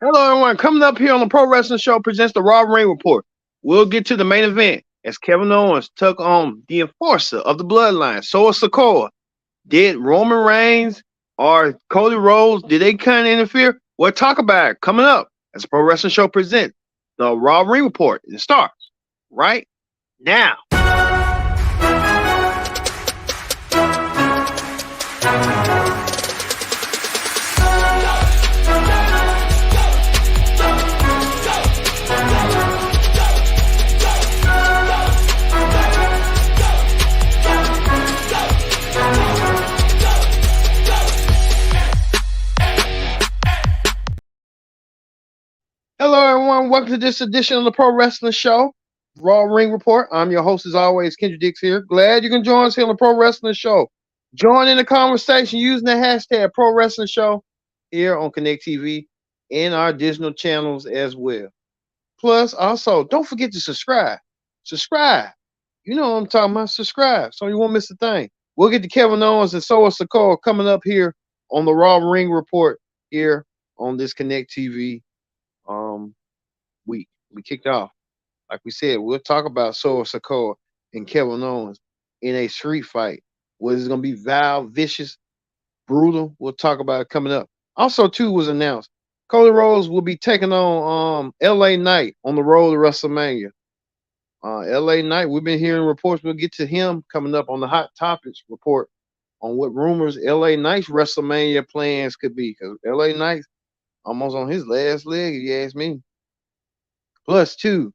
Hello, everyone. Coming up here on the Pro Wrestling Show presents the Raw Ring Report. We'll get to the main event as Kevin Owens took on the enforcer of the bloodline, Solo Sikoa. Did Roman Reigns or Cody Rhodes, did they kind of interfere? We'll talk about it coming up as the Pro Wrestling Show presents the Raw Ring Report. It starts right now. Hello, everyone. Welcome to this edition of the Pro Wrestling Show, Raw Ring Report. I'm your host, as always, Kendra Dix here. Glad you can join us here on the Pro Wrestling Show. Join in the conversation using the hashtag Pro Wrestling Show here on Connect TV and our digital channels as well. Plus, also, don't forget to subscribe. Subscribe. You know what I'm talking about. Subscribe so you won't miss a thing. We'll get to Kevin Owens and Solo Sikoa coming up here on the Raw Ring Report here on this Connect TV week. We kicked off. Like we said, we'll talk about Solo Sikoa and Kevin Owens in a street fight. Was it going to be vile, vicious, brutal? We'll talk about it coming up. Also, too, was announced Cody Rhodes will be taking on LA Knight on the road to WrestleMania. LA Knight, we've been hearing reports. We'll get to him coming up on the Hot Topics report on what rumors LA Knight's WrestleMania plans could be. Because LA Knight's almost on his last leg, if you ask me. Plus, two,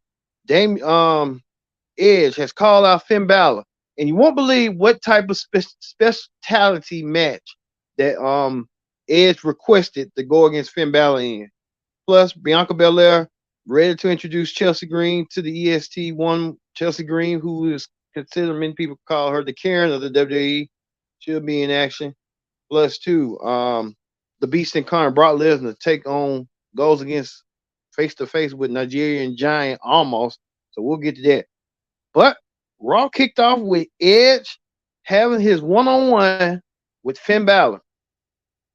Edge has called out Finn Balor, and you won't believe what type of specialty match that Edge requested to go against Finn Balor in. Plus, Bianca Belair ready to introduce Chelsea Green to the EST one. Chelsea Green, who is considered, many people call her the Karen of the WWE, she'll be in action. Plus, two, the Beast Incarnate Brock Lesnar goes against face to face with Nigerian Giant almost. So we'll get to that. But Raw kicked off with Edge having his one-on-one with Finn Balor.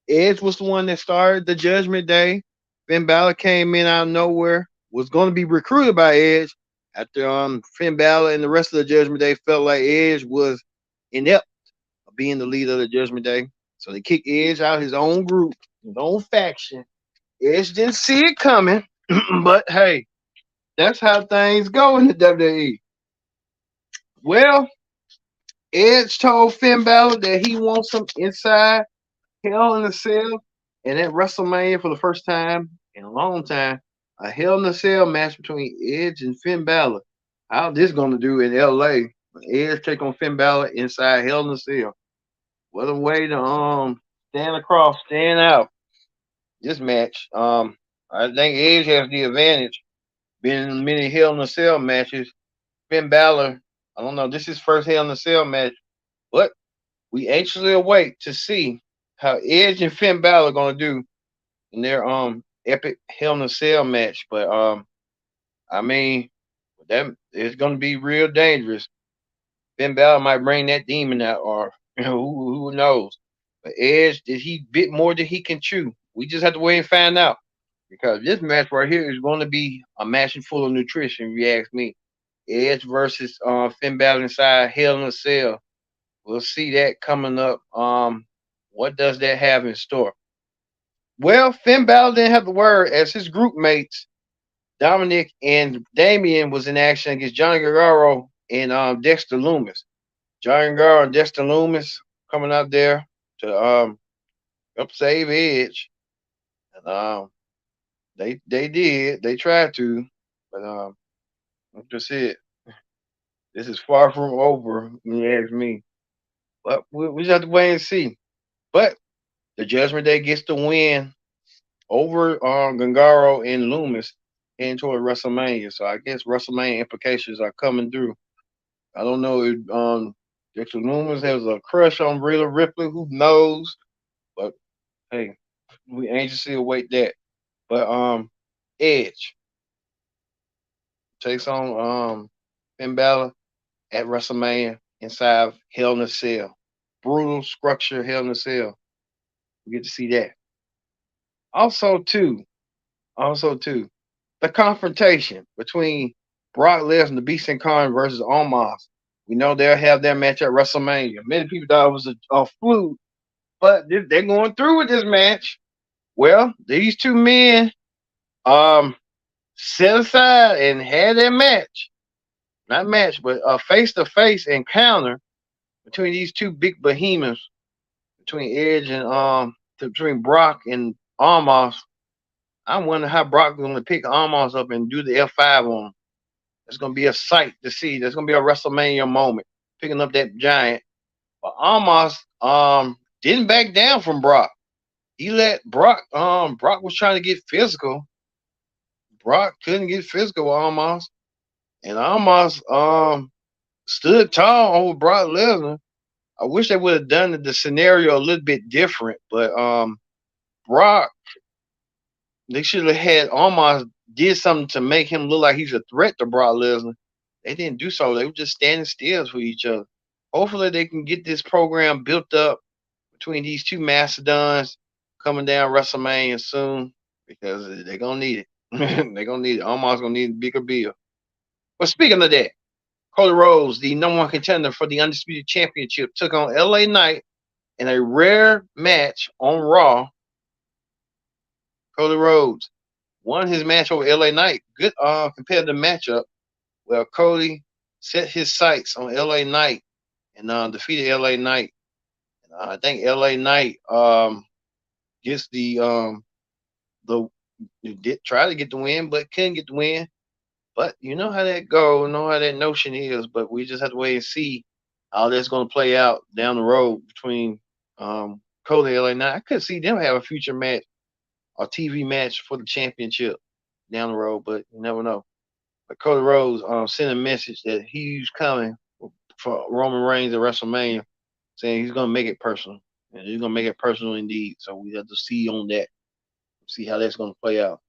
Edge was the one that started the Judgment Day. Finn Balor came in out of nowhere, was going to be recruited by Edge after Finn Balor and the rest of the Judgment Day felt like Edge was inept of being the leader of the Judgment Day. So they kicked Edge out of his own group, his own faction. Edge didn't see it coming. But hey, that's how things go in the WWE. Well, Edge told Finn Balor that he wants him inside Hell in a Cell, and at WrestleMania for the first time in a long time, a Hell in a Cell match between Edge and Finn Balor. How this gonna do in LA? Edge take on Finn Balor inside Hell in a Cell. What a way to stand out this match. I think Edge has the advantage. Been in many Hell in a Cell matches. Finn Balor, I don't know, this is his first Hell in a Cell match, but we anxiously await to see how Edge and Finn Balor are gonna do in their epic Hell in a Cell match. But I mean, that it's gonna be real dangerous. Finn Balor might bring that demon out, or who knows? But Edge, did he bit more than he can chew? We just have to wait and find out. Because this match right here is going to be a match full of nutrition, if you ask me. Edge versus Finn Balor inside Hell in a Cell. We'll see that coming up. What does that have in store? Well, Finn Balor didn't have the word as his group mates, Dominic and Damian, was in action against Johnny Gargano and Dexter Lumis. Johnny Gargano and Dexter Lumis coming out there to help save Edge. And they did. They tried to, but like I said, this is far from over when you ask me. But we just have to wait and see. But the Judgment Day gets the win over Gargano and Loomis heading toward WrestleMania. So I guess WrestleMania implications are coming through. I don't know if Dexter Loomis has a crush on Rhea Ripley. Who knows? But hey, we anxiously await that. But Edge takes on Finn Balor at WrestleMania inside Hell in a Cell. Brutal structure Hell in a Cell. We get to see that. Also, too, Also, too, the confrontation between Brock Lesnar, the Beast Incarnate versus Omos. We know they'll have their match at WrestleMania. Many people thought it was a fluke, but they're going through with this match. Well, these two men um set aside and had their match. Not match, but a face to face encounter between these two big behemoths, between Edge and between Brock and Omos. I wonder how Brock is going to pick Omos up and do the F5 on him. It's going to be a sight to see. There's going to be a WrestleMania moment picking up that giant. But Omos didn't back down from Brock. He let Brock was trying to get physical. Brock couldn't get physical with Omos. And Omos stood tall over Brock Lesnar. I wish they would have done the scenario a little bit different, but Brock, they should have had Omos did something to make him look like he's a threat to Brock Lesnar. They didn't do so. They were just standing still for each other. Hopefully, they can get this program built up between these two mastodons coming down WrestleMania soon because they're gonna need it. They're gonna need it. Omos gonna need a bigger bill. But speaking of that, Cody Rhodes, the number one contender for the Undisputed Championship, took on LA Knight in a rare match on Raw. Cody Rhodes won his match over LA Knight. Good competitive matchup. Well, Cody set his sights on LA Knight and defeated LA Knight. I think LA Knight gets the did try to get the win, but couldn't get the win. But you know how that go, know how that notion is. But we just have to wait and see how that's going to play out down the road between Cody and LA Knight. I could see them have a future match, a TV match for the championship down the road, but you never know. But Cody Rhodes sent a message that he's coming for Roman Reigns at WrestleMania, saying he's going to make it personal. And he's going to make it personal indeed. So we have to see on that, see how that's going to play out.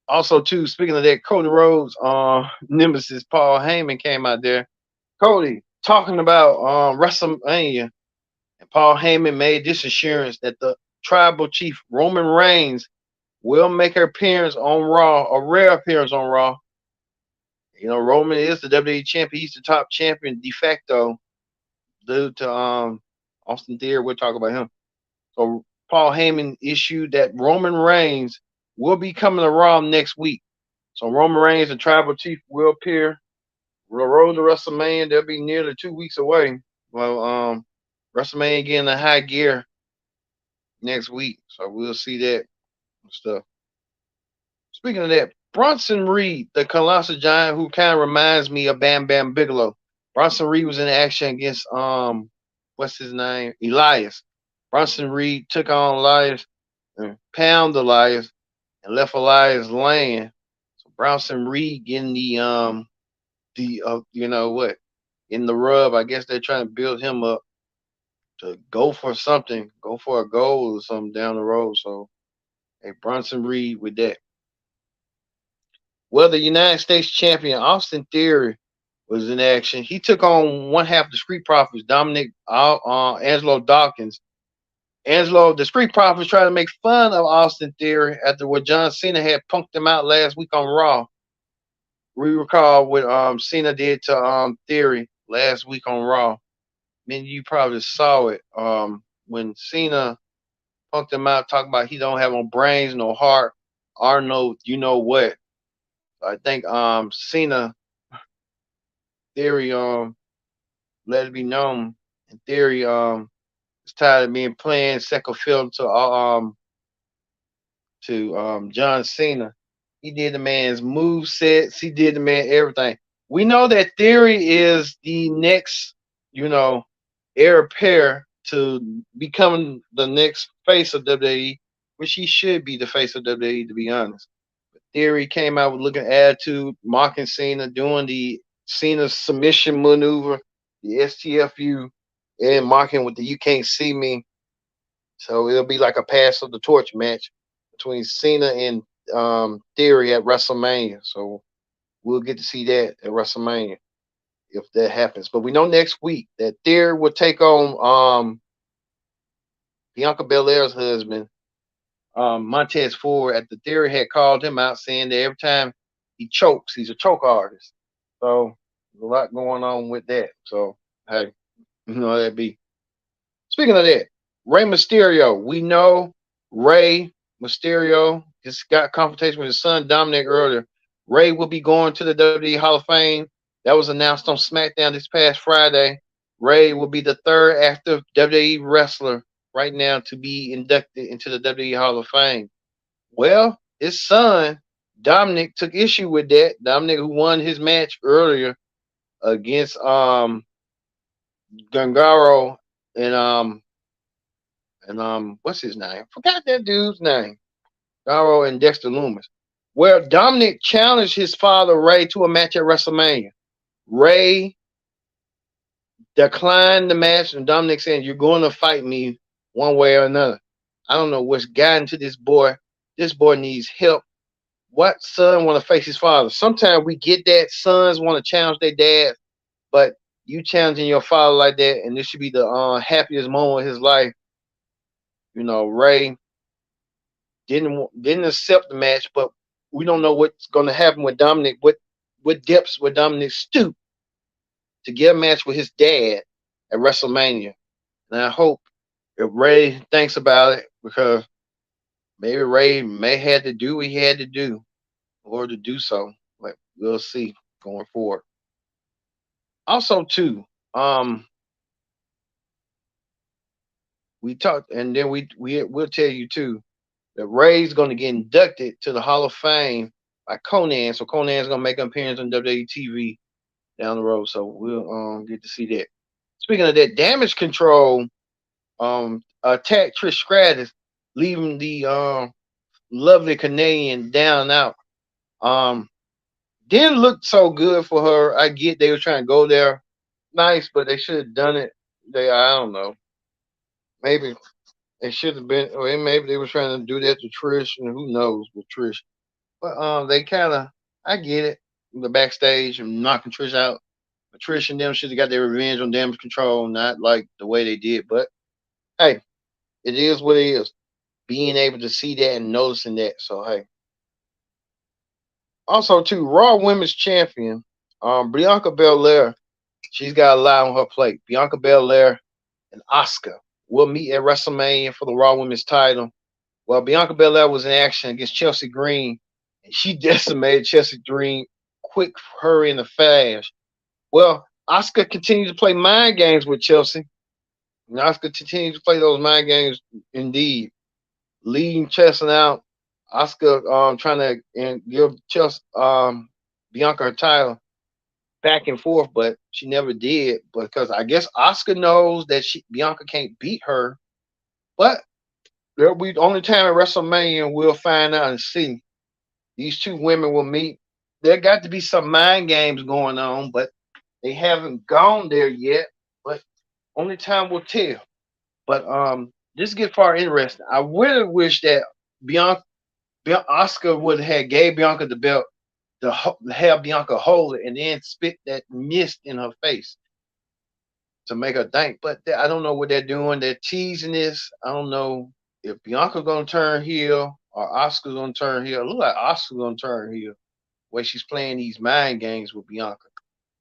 Also, too, speaking of that, Cody Rhodes, nemesis Paul Heyman came out there. Cody talking about WrestleMania, and Paul Heyman made this assurance that the tribal chief Roman Reigns will make her appearance on Raw, a rare appearance on Raw. You know, Roman is the WWE champion. He's the top champion de facto due to Austin Theory. We'll talk about him. So Paul Heyman issued that Roman Reigns will be coming to Raw next week. So Roman Reigns, the tribal chief, will appear. The road to WrestleMania, they'll be nearly 2 weeks away. Well, WrestleMania getting a high gear next week. So we'll see that stuff. Speaking of that, Bronson Reed, the colossal giant who kind of reminds me of Bam Bam Bigelow. Bronson Reed was in action against what's his name? Elias. Bronson Reed took on Elias and pounded Elias and left Elias laying. So Bronson Reed getting the you know what, in the rub. I guess they're trying to build him up to go for something, go for a goal or something down the road. So hey, Bronson Reed with that. Well, the United States champion Austin Theory was in action. He took on one half of the Street Profits, Dominic Angelo Dawkins. Angelo, the Street Profits, tried to make fun of Austin Theory after what John Cena had punked him out last week on Raw. We recall what Cena did to Theory last week on Raw. Then you probably saw it when Cena punked him out, talking about he don't have no brains, no heart, or no you know what. I think Cena Theory let it be known, and Theory is tired of being playing second fiddle to John Cena. He did the man's move sets. He did the man everything. We know that Theory is the next, you know, heir apparent to becoming the next face of WWE, which he should be the face of WWE, to be honest. But Theory came out with looking attitude, mocking Cena, doing the Cena submission maneuver, the STFU, and mocking with the "You Can't See Me." So it'll be like a pass of the torch match between Cena and Theory at WrestleMania. So we'll get to see that at WrestleMania if that happens. But we know next week that Theory will take on Bianca Belair's husband, Montez Ford at the Theory had called him out, saying that every time he chokes, he's a choke artist. So there's a lot going on with that. So hey, that'd be. Speaking of that, Rey Mysterio, we know Rey Mysterio just got confrontation with his son Dominic earlier. Rey will be going to the WWE Hall of Fame. That was announced on SmackDown this past Friday. Rey will be the third active WWE wrestler right now to be inducted into the WWE Hall of Fame. Well, his son Dominic took issue with that. Dominic, who won his match earlier against Gangaro and what's his name? Forgot that dude's name. Garo and Dexter Loomis. Well, Dominic challenged his father Rey to a match at WrestleMania. Rey declined the match, and Dominic saying, "You're going to fight me one way or another." I don't know what's gotten to this boy. This boy needs help. What son want to face his father? Sometimes we get that sons want to challenge their dad, but you challenging your father like that, and this should be the happiest moment of his life. Rey didn't accept the match, but we don't know what's going to happen with Dominic. What depths would Dominic stoop to get a match with his dad at WrestleMania? And I hope if Rey thinks about it, because maybe Rey may have to do what he had to do in order to do so. But we'll see going forward. Also, too, we talked, and then we'll tell you too that Rey's going to get inducted to the Hall of Fame by Conan. So Conan's going to make an appearance on WWE TV down the road. So we'll get to see that. Speaking of that, Damage Control attacked Trish Stratus, leaving the lovely Canadian down and out. Didn't look so good for her. I get they were trying to go there. Nice, but they should have done it. I don't know. Maybe it should have been, or maybe they were trying to do that to Trish, and who knows with Trish. But they kind of, I get it, the backstage and knocking Trish out. But Trish and them should have got their revenge on Damage Control, not like the way they did. But hey, it is what it is. Being able to see that and noticing that. So hey. Also, too, Raw Women's Champion, Bianca Belair, she's got a lot on her plate. Bianca Belair and Asuka will meet at WrestleMania for the Raw Women's title. Well, Bianca Belair was in action against Chelsea Green, and she decimated Chelsea Green quick, hurry, and fast. Well, Asuka continues to play mind games with Chelsea. And Asuka continues to play those mind games indeed. Leading Chelsea out. Asuka trying to give Chelsea Bianca her title back and forth, but she never did because I guess Asuka knows that Bianca can't beat her. But there'll be the only time at WrestleMania we'll find out and see. These two women will meet. There got to be some mind games going on, but they haven't gone there yet. But only time will tell. But this gets far interesting. I really wish that Asuka would have gave Bianca the belt to have Bianca hold it and then spit that mist in her face to make her think. But I don't know what they're doing. They're teasing this. I don't know if Bianca's going to turn heel or Asuka's going to turn heel. It looks like Asuka's going to turn heel. The way she's playing these mind games with Bianca.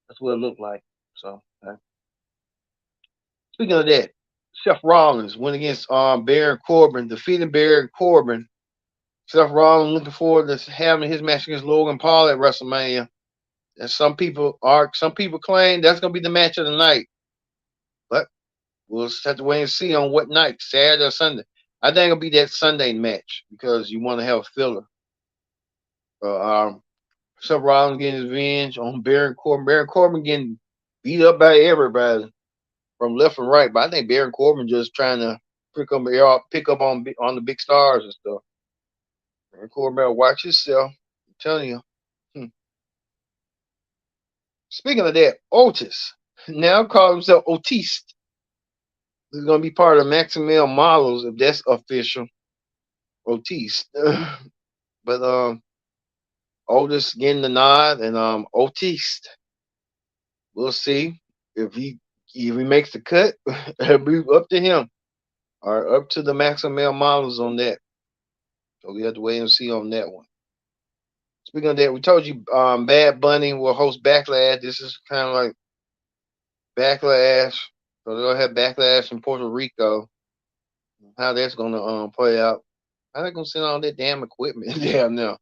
That's what it looked like. So, speaking of that, Seth Rollins went against Baron Corbin, defeating Baron Corbin. Seth Rollins looking forward to having his match against Logan Paul at WrestleMania. And some people claim that's going to be the match of the night. But we'll just have to wait and see on what night, Saturday or Sunday. I think it'll be that Sunday match because you want to have a filler. Seth Rollins getting his revenge on Baron Corbin. Baron Corbin getting beat up by everybody from left and right. But I think Baron Corbin just trying to pick up on the big stars and stuff. Baron Corbin better watch yourself. I'm telling you. Speaking of that, Otis now calls himself Otis. He's going to be part of Maximil Models if that's official. Otis. But Otis getting the nod, and Otis. We'll see if he makes the cut. It'll be up to him or up to the Maximil Models on that. So we have to wait and see on that one. Speaking of that, we told you Bad Bunny will host Backlash. This is kind of like Backlash. So they'll have Backlash in Puerto Rico. How that's gonna play out. How they gonna send all that damn equipment down there?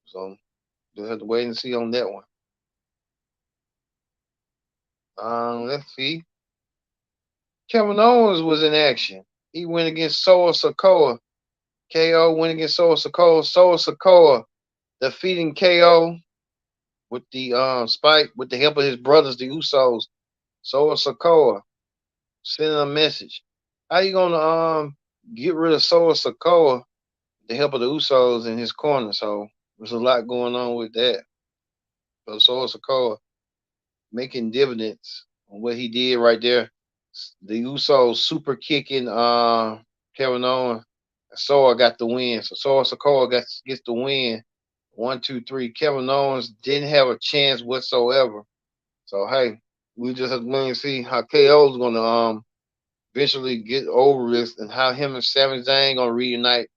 So we'll have to wait and see on that one. Let's see. Kevin Owens was in action. He went against Solo Sikoa. KO went against Solo Sikoa. Solo Sikoa defeating KO with the spike with the help of his brothers, the Usos. Solo Sikoa sending a message. How you gonna get rid of Solo Sikoa with the help of the Usos in his corner? So there's a lot going on with that. So Solo Sikoa making dividends on what he did right there. The Usos super kicking Kevin Owens. Soa got the win. So Soa Sikoa gets the win. 1, 2, 3. Kevin Owens didn't have a chance whatsoever. So hey, we just have to wait and see how KO is gonna eventually get over this and how him and Sami Zayn gonna reunite,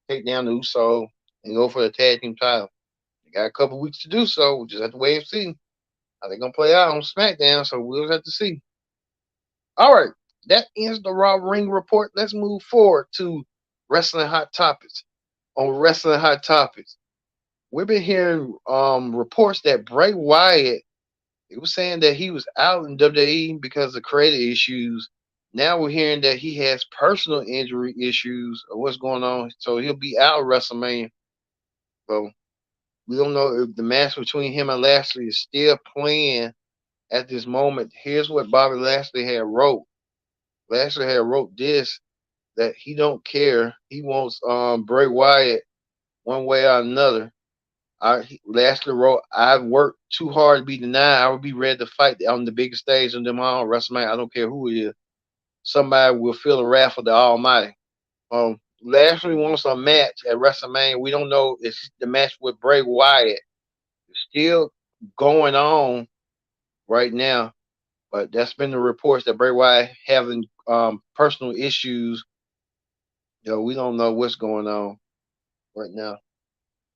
take down the Uso, and go for the tag team title. They got a couple weeks to do so. We just have to wait and see how they're gonna play out on SmackDown. So we'll have to see. All right, that ends the Raw Ring Report. Let's move forward to Wrestling Hot Topics. On Wrestling Hot Topics, we've been hearing reports that Bray Wyatt, he was saying that he was out in WWE because of credit issues. Now we're hearing that he has personal injury issues or what's going on, so he'll be out of WrestleMania. So we don't know if the match between him and Lashley is still playing at this moment. Here's what Bobby Lashley had wrote. Lashley had wrote this, that he don't care. He wants Bray Wyatt one way or another. Lashley wrote, I've worked too hard to be denied. I would be ready to fight on the biggest stage on them all WrestleMania. I don't care who it is. Somebody will feel the wrath of the Almighty. Lashley wants a match at WrestleMania. We don't know if the match with Bray Wyatt is still going on right now, but that's been the reports that Bray Wyatt having personal issues. We don't know what's going on right now.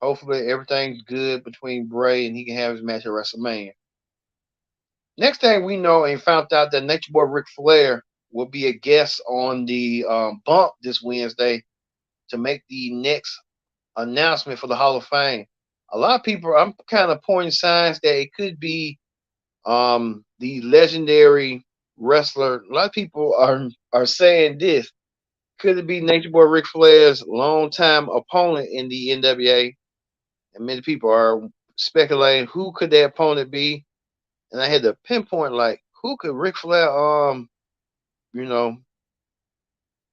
Hopefully everything's good between Bray and he can have his match at WrestleMania. Next thing we know and found out that Nature Boy Ric Flair will be a guest on the bump this Wednesday to make the next announcement for the Hall of Fame. A lot of people, I'm kind of pointing signs that it could be the legendary wrestler. A lot of people are saying this. Could it be Nature Boy Ric Flair's longtime opponent in the NWA? And many people are speculating who could that opponent be. And I had to pinpoint like who could Ric Flair you know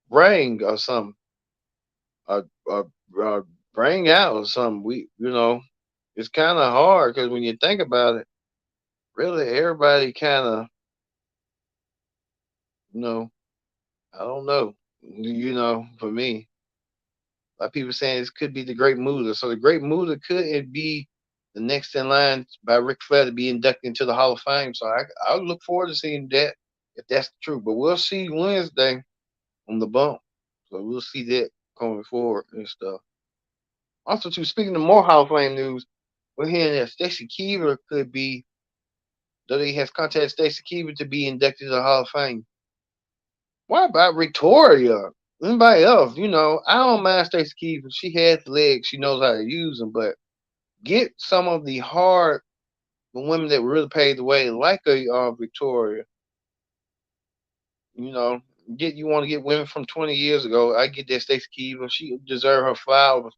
bring or something, bring out or something. It's kind of hard because when you think about it, really everybody kind of you know I don't know. For me, a lot of people saying this could be the Great Muta. So the Great Muta could it be the next in line by Ric Flair to be inducted into the Hall of Fame. So I look forward to seeing that if that's true. But we'll see Wednesday on the bump. So we'll see that coming forward and stuff. Also, too, speaking of more Hall of Fame news, we're hearing that Stacy Keibler could be, WWE has contacted Stacy Keibler to be inducted to the Hall of Fame. What about Victoria? Anybody else? I don't mind Stacy Keibler. She has legs. She knows how to use them. But get some of the women that really paved the way, like a Victoria. You know, you want to get women from 20 years ago. I get that Stacy Keibler. She deserve her flowers.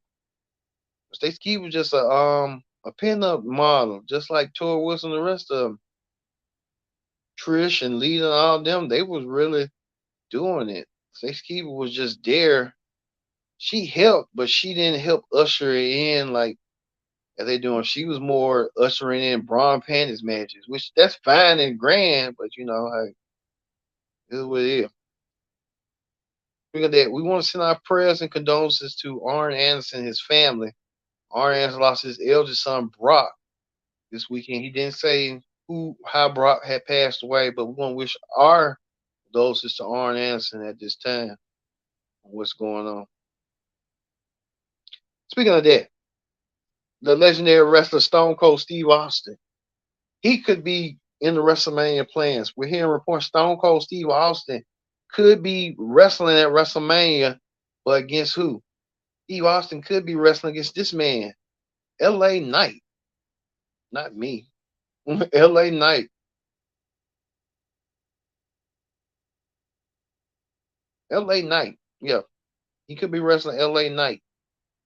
Stacy Keibler just a pin-up model, just like Tori Wilson and the rest of them. Trish and Lita and all them, they was really doing it. Stacey Keibler was just there. She helped, but she didn't help usher it in like as they doing. She was more ushering in Braun panties matches, which that's fine and grand, but hey, this is what it is. Speaking of that, we want to send our prayers and condolences to Arn Anderson and his family. Arn Anderson lost his eldest son Brock this weekend. He didn't say how Brock had passed away, but we want to wish our condolences to Arn Anderson at this time. What's going on? Speaking of that, the legendary wrestler Stone Cold Steve Austin, he could be in the WrestleMania plans. We're hearing reports Stone Cold Steve Austin could be wrestling at WrestleMania, but against who? Steve Austin could be wrestling against this man, LA Knight. Not me. LA Knight. LA Knight. Yeah. He could be wrestling LA Knight.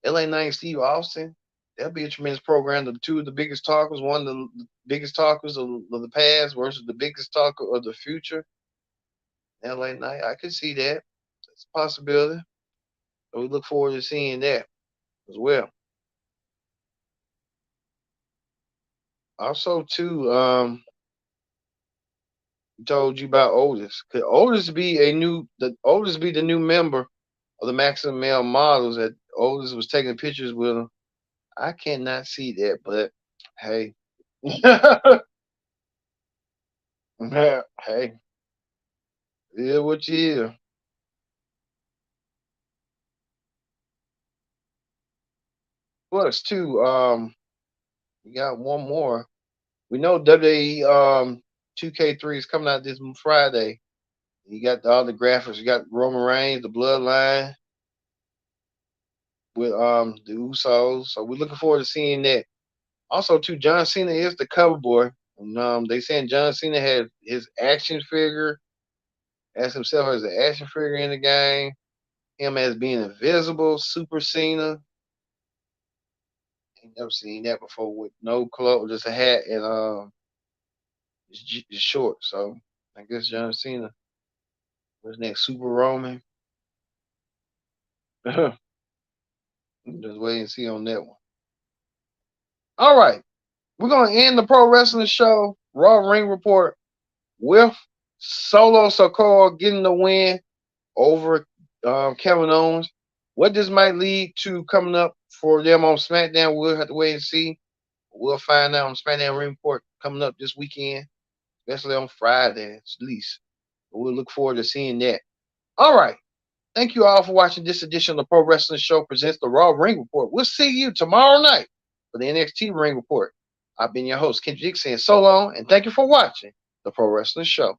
LA Knight and Steve Austin. That'd be a tremendous program. The two of the biggest talkers, one of the biggest talkers of the past versus the biggest talker of the future. LA Knight. I could see that. That's a possibility. So we look forward to seeing that as well. Also, too, told you about Otis. Could Otis be the new member of the Maximum Male Models that Otis was taking pictures with him? I cannot see that, but hey. Hey, yeah, what you hear. Plus, too, we got one more. We know WWE 2K3 is coming out this Friday. You got all the graphics. You got Roman Reigns, the Bloodline with the Usos. So we're looking forward to seeing that. Also, too, John Cena is the cover boy. And, they saying John Cena had his action figure, as himself as an action figure in the game. Him as being invisible, Super Cena. Ain't never seen that before with no clothes, just a hat and it's short. So I guess John Cena was next, Super Roman. Just wait and see on that one. All right, we're gonna end the pro wrestling show, Raw Ring Report, with Solo Sikoa getting the win over Kevin Owens. What this might lead to coming up for them on SmackDown, we'll have to wait and see. We'll find out on SmackDown Ring Report coming up this weekend, especially on Friday at least. We'll look forward to seeing that. All right. Thank you all for watching this edition of the Pro Wrestling Show presents the Raw Ring Report. We'll see you tomorrow night for the NXT Ring Report. I've been your host, Kendrick, saying so long, and thank you for watching the Pro Wrestling Show.